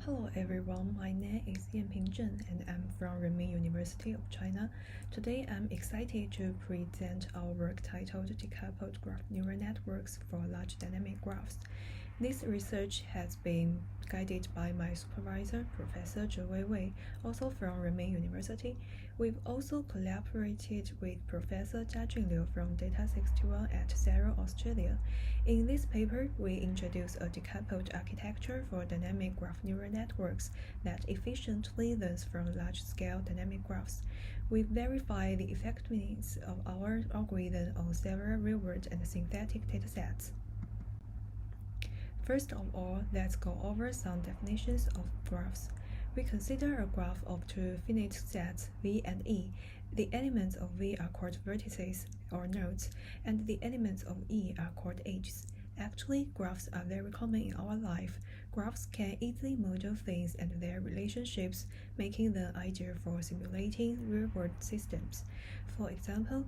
Hello everyone, my name is Yanping Zheng and I'm from Renmin University of China. Today I'm excited to present our work titled Decoupled Graph Neural Networks for Large Dynamic Graphs. This research has been guided by my supervisor, Professor Zhe Weiwei, also from Renmin University. We've also collaborated with Professor Jiajun Liu from Data61 at CSIRO, Australia. In this paper, we introduce a decoupled architecture for dynamic graph neural networks that efficiently learns from large-scale dynamic graphs. We verify the effectiveness of our algorithm on several real-world and synthetic datasets. First of all, let's go over some definitions of graphs. We consider a graph of two finite sets V and E. The elements of V are called vertices or nodes, and the elements of E are called edges. Actually, graphs are very common in our life. Graphs can easily model things and their relationships, making them ideal for simulating real-world systems. For example,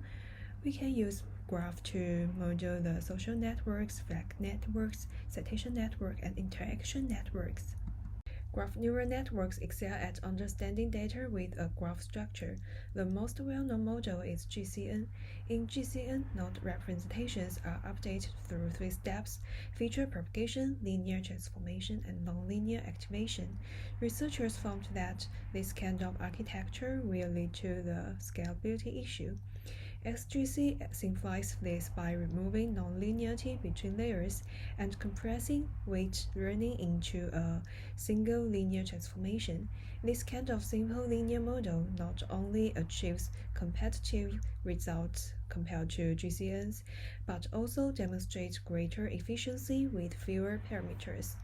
we can use graph to model the social networks, flag networks, citation network, and interaction networks. Graph neural networks excel at understanding data with a graph structure. The most well-known model is GCN. In GCN, node representations are updated through three steps: feature propagation, linear transformation, and nonlinear activation. Researchers found that this kind of architecture will lead to the scalability issue. XGC simplifies this by removing nonlinearity between layers and compressing weight learning into a single linear transformation. This kind of simple linear model not only achieves competitive results compared to GCNs, but also demonstrates greater efficiency with fewer parameters.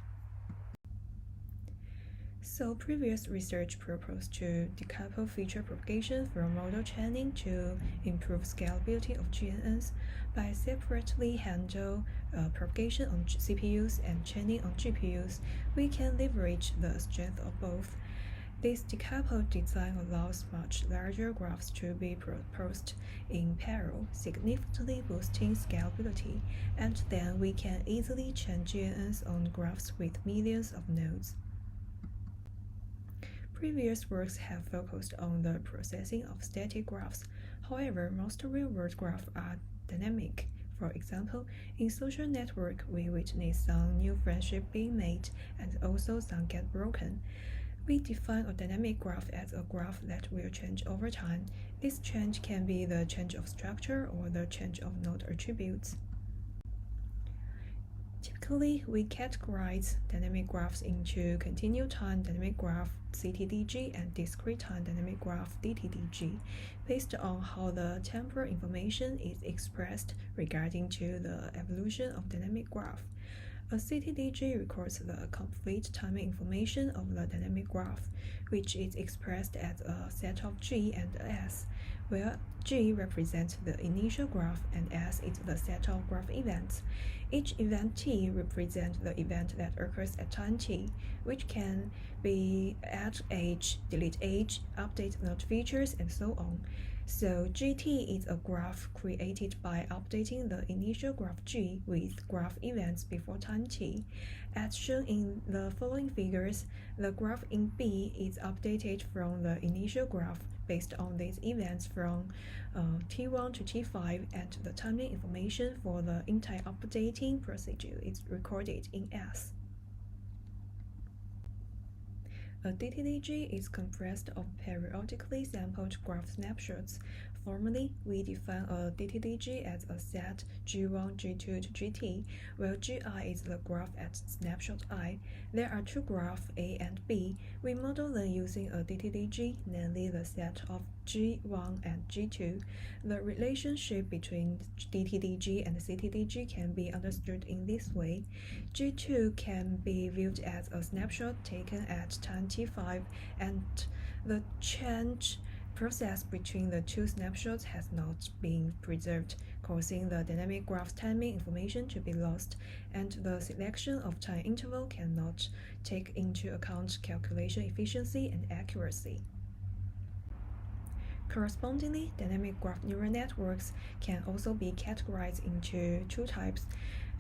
So previous research proposed to decouple feature propagation from model training to improve scalability of GNNs by separately handle propagation on CPUs and training on GPUs. We can leverage the strength of both. This decoupled design allows much larger graphs to be proposed in parallel, significantly boosting scalability, and then we can easily train GNNs on graphs with millions of nodes. Previous works have focused on the processing of static graphs. However, most real-world graphs are dynamic. For example, in social network, we witness some new friendships being made and also some get broken. We define a dynamic graph as a graph that will change over time. This change can be the change of structure or the change of node attributes. Typically, we categorize dynamic graphs into continuous time dynamic graph (CTDG) and discrete time dynamic graph (DTDG), based on how the temporal information is expressed regarding to the evolution of dynamic graph. A CTDG records the complete timing information of the dynamic graph, which is expressed as a set of G and S, where G represents the initial graph and S is the set of graph events. Each event T represents the event that occurs at time T, which can be add age, delete age, update node features, and so on. So GT is a graph created by updating the initial graph G with graph events before time T. As shown in the following figures, the graph in B is updated from the initial graph based on these events from T1 to T5, and the timing information for the entire updating procedure is recorded in S. A DTDG is comprised of periodically sampled graph snapshots. Formally, we define a DTDG as a set G1, G2 to GT, where Gi is the graph at snapshot I. There are two graphs A and B. We model them using a DTDG, namely the set of G1 and G2. The relationship between DTDG and CTDG can be understood in this way. G2 can be viewed as a snapshot taken at time T5, and the change process between the two snapshots has not been preserved, causing the dynamic graph timing information to be lost, and the selection of time interval cannot take into account calculation efficiency and accuracy. Correspondingly, dynamic graph neural networks can also be categorized into two types: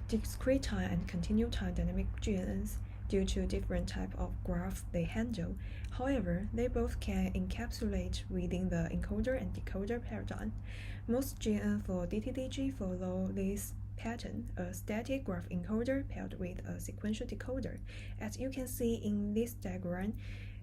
discrete time and continuous time dynamic GNNs. due to different type of graph they handle. However, they both can encapsulate within the encoder and decoder paradigm. Most GNN for DTDG follow this pattern, a static graph encoder paired with a sequential decoder. As you can see in this diagram,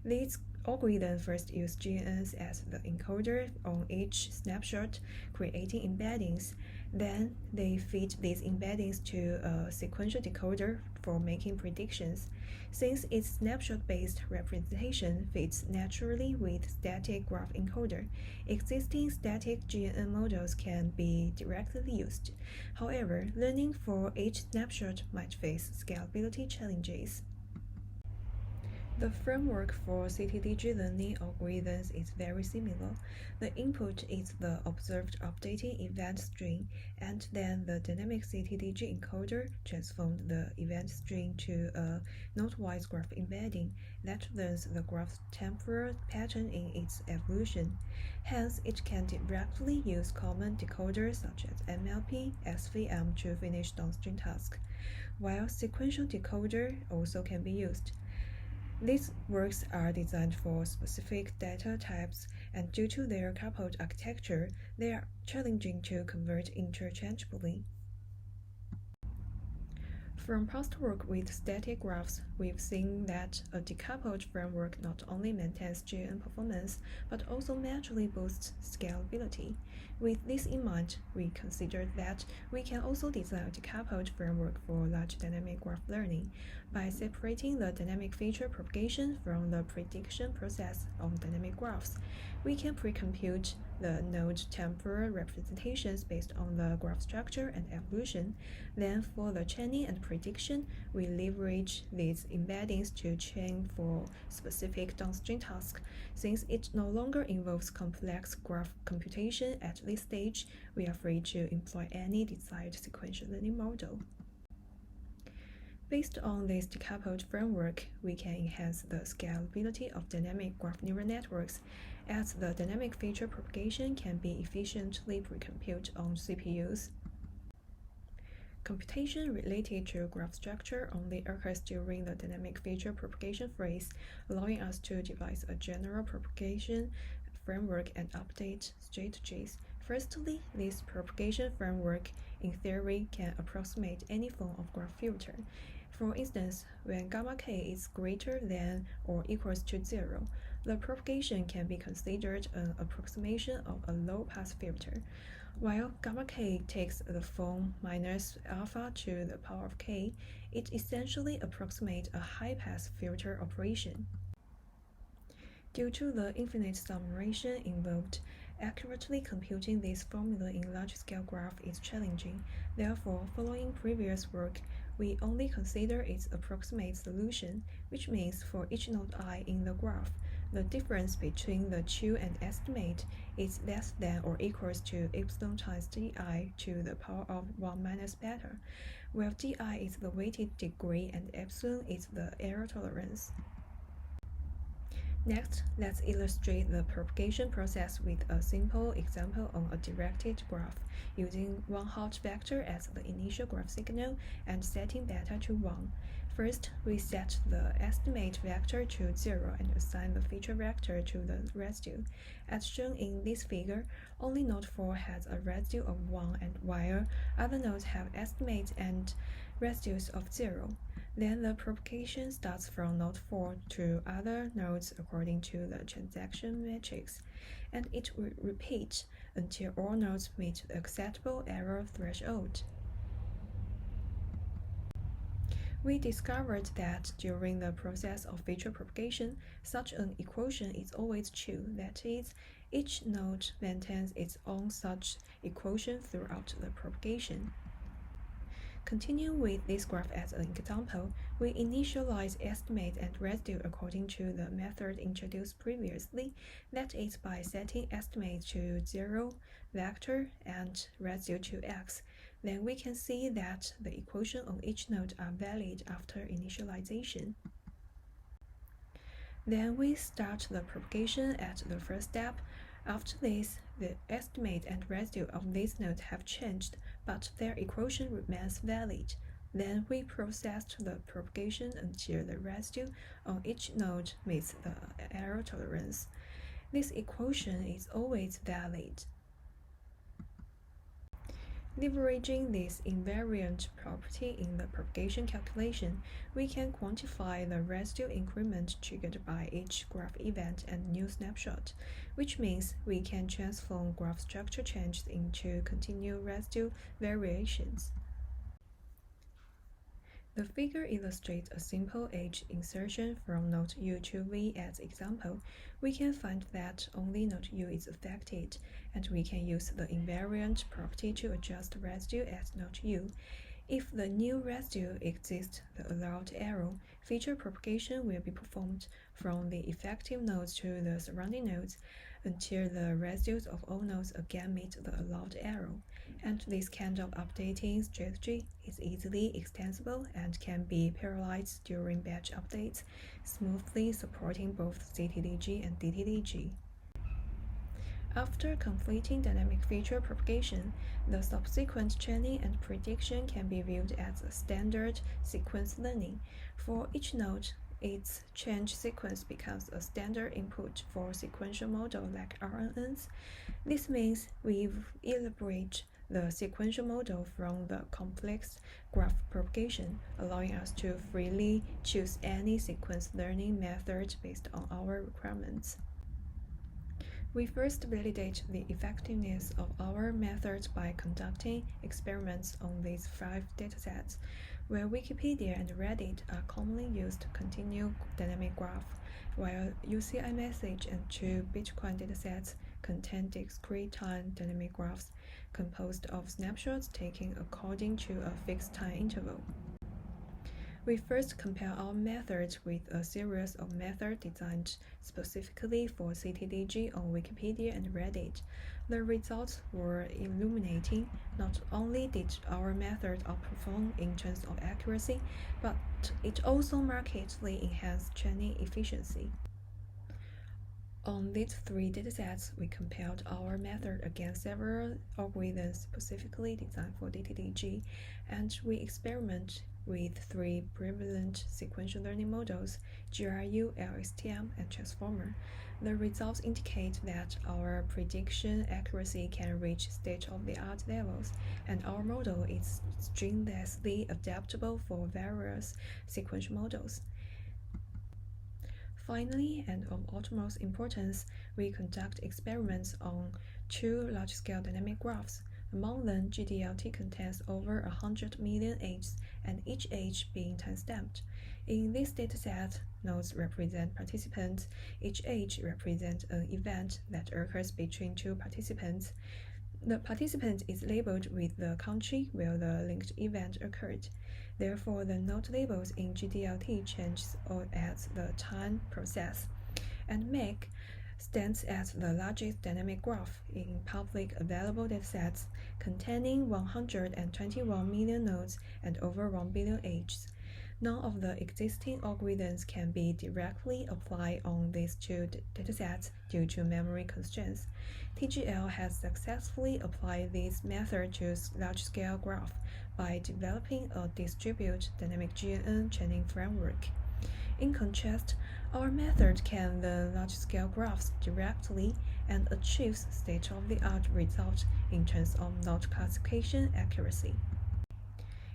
these algorithms first use GNNs as the encoder on each snapshot, creating embeddings. Then they feed these embeddings to a sequential decoder for making predictions. Since its snapshot-based representation fits naturally with static graph encoder, existing static GNN models can be directly used. However, learning for each snapshot might face scalability challenges. The framework for CTDG learning algorithms is very similar. The input is the observed updating event string, and then the dynamic CTDG encoder transforms the event string to a node-wise graph embedding that learns the graph's temporal pattern in its evolution. Hence, it can directly use common decoders such as MLP, SVM to finish downstream tasks, while sequential decoder also can be used. These works are designed for specific data types, and due to their coupled architecture, they are challenging to convert interchangeably. From past work with static graphs, we've seen that a decoupled framework not only maintains GNN performance, but also naturally boosts scalability. With this in mind, we considered that we can also design a decoupled framework for large dynamic graph learning by separating the dynamic feature propagation from the prediction process on dynamic graphs. We can pre-compute the node temporal representations based on the graph structure and evolution. Then for the chaining and prediction, we leverage these embeddings to chain for specific downstream tasks. Since it no longer involves complex graph computation at this stage, we are free to employ any desired sequential learning model. Based on this decoupled framework, we can enhance the scalability of dynamic graph neural networks, as the dynamic feature propagation can be efficiently pre-computed on CPUs. Computation related to graph structure only occurs during the dynamic feature propagation phase, allowing us to devise a general propagation framework and update strategies. Firstly, this propagation framework, in theory, can approximate any form of graph filter. For instance, when gamma k is greater than or equals to 0, the propagation can be considered an approximation of a low-pass filter. While gamma k takes the form minus alpha to the power of k, it essentially approximates a high-pass filter operation. Due to the infinite summation involved, accurately computing this formula in large-scale graph is challenging. Therefore, following previous work, we only consider its approximate solution, which means for each node I in the graph, the difference between the true and estimate is less than or equals to epsilon times di to the power of 1 minus beta, where di is the weighted degree and epsilon is the error tolerance. Next, let's illustrate the propagation process with a simple example on a directed graph, using one hot vector as the initial graph signal and setting beta to 1. First, we set the estimate vector to 0 and assign the feature vector to the residue. As shown in this figure, only node 4 has a residue of 1, and while other nodes have estimates and residues of 0. Then the propagation starts from node 4 to other nodes according to the transaction matrix, and it will repeat until all nodes meet the acceptable error threshold. We discovered that during the process of feature propagation, such an equation is always true. That is, each node maintains its own such equation throughout the propagation. Continuing with this graph as an example, we initialize estimate and residue according to the method introduced previously, that is by setting estimate to 0, vector, and residue to x. Then we can see that the equation on each node are valid after initialization. Then we start the propagation at the first step. After this, the estimate and residue of these nodes have changed, but their equation remains valid. Then we processed the propagation until the residue on each node meets the error tolerance. This equation is always valid. Leveraging this invariant property in the propagation calculation, we can quantify the residue increment triggered by each graph event and new snapshot, which means we can transform graph structure changes into continued residue variations. The figure illustrates a simple edge insertion from node U to V as example. We can find that only node U is affected, and we can use the invariant property to adjust residue at node U. If the new residue exists the allowed arrow, feature propagation will be performed from the effective nodes to the surrounding nodes until the residues of all nodes again meet the allowed arrow. And this kind of updating strategy is easily extensible and can be parallelized during batch updates, smoothly supporting both CTDG and DTDG. After completing dynamic feature propagation, the subsequent training and prediction can be viewed as a standard sequence learning. For each node, its change sequence becomes a standard input for sequential model like RNNs. This means we elaborate the sequential model from the complex graph propagation, allowing us to freely choose any sequence learning method based on our requirements. We first validate the effectiveness of our methods by conducting experiments on these 5 datasets, where Wikipedia and Reddit are commonly used to continue dynamic graph, while UCI message and 2 Bitcoin datasets contain discrete time dynamic graphs composed of snapshots taken according to a fixed time interval. We first compare our methods with a series of methods designed specifically for CTDG on Wikipedia and Reddit. The results were illuminating. Not only did our method outperform in terms of accuracy, but it also markedly enhanced training efficiency. On these 3 datasets, we compared our method against several algorithms specifically designed for DTDG, and we experimented with 3 prevalent sequential learning models, GRU, LSTM, and Transformer. The results indicate that our prediction accuracy can reach state-of-the-art levels, and our model is stringlessly adaptable for various sequential models. Finally, and of utmost importance, we conduct experiments on 2 large-scale dynamic graphs. Among them, GDLT contains over 100 million edges, and each edge being time-stamped. In this dataset, nodes represent participants. Each edge represents an event that occurs between 2 participants. The participant is labeled with the country where the linked event occurred. Therefore, the node labels in GDLT changes as the time process, and MEG stands as the largest dynamic graph in public available datasets containing 121 million nodes and over 1 billion edges. None of the existing algorithms can be directly applied on these 2 datasets due to memory constraints. TGL has successfully applied this method to large-scale graph by developing a distributed dynamic GNN training framework. In contrast, our method can learn large-scale graphs directly and achieves state-of-the-art results in terms of node classification accuracy.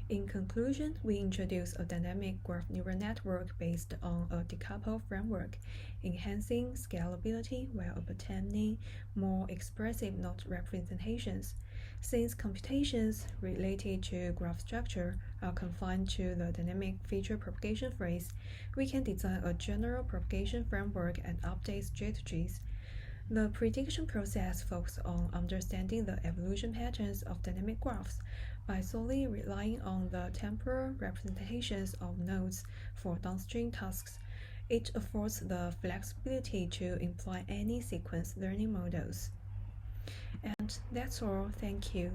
In conclusion, we introduce a dynamic graph neural network based on a decoupled framework, enhancing scalability while obtaining more expressive node representations. Since computations related to graph structure are confined to the dynamic feature propagation phase, we can design a general propagation framework and update strategies. The prediction process focuses on understanding the evolution patterns of dynamic graphs. By solely relying on the temporal representations of nodes for downstream tasks, it affords the flexibility to employ any sequence learning models. And that's all. Thank you.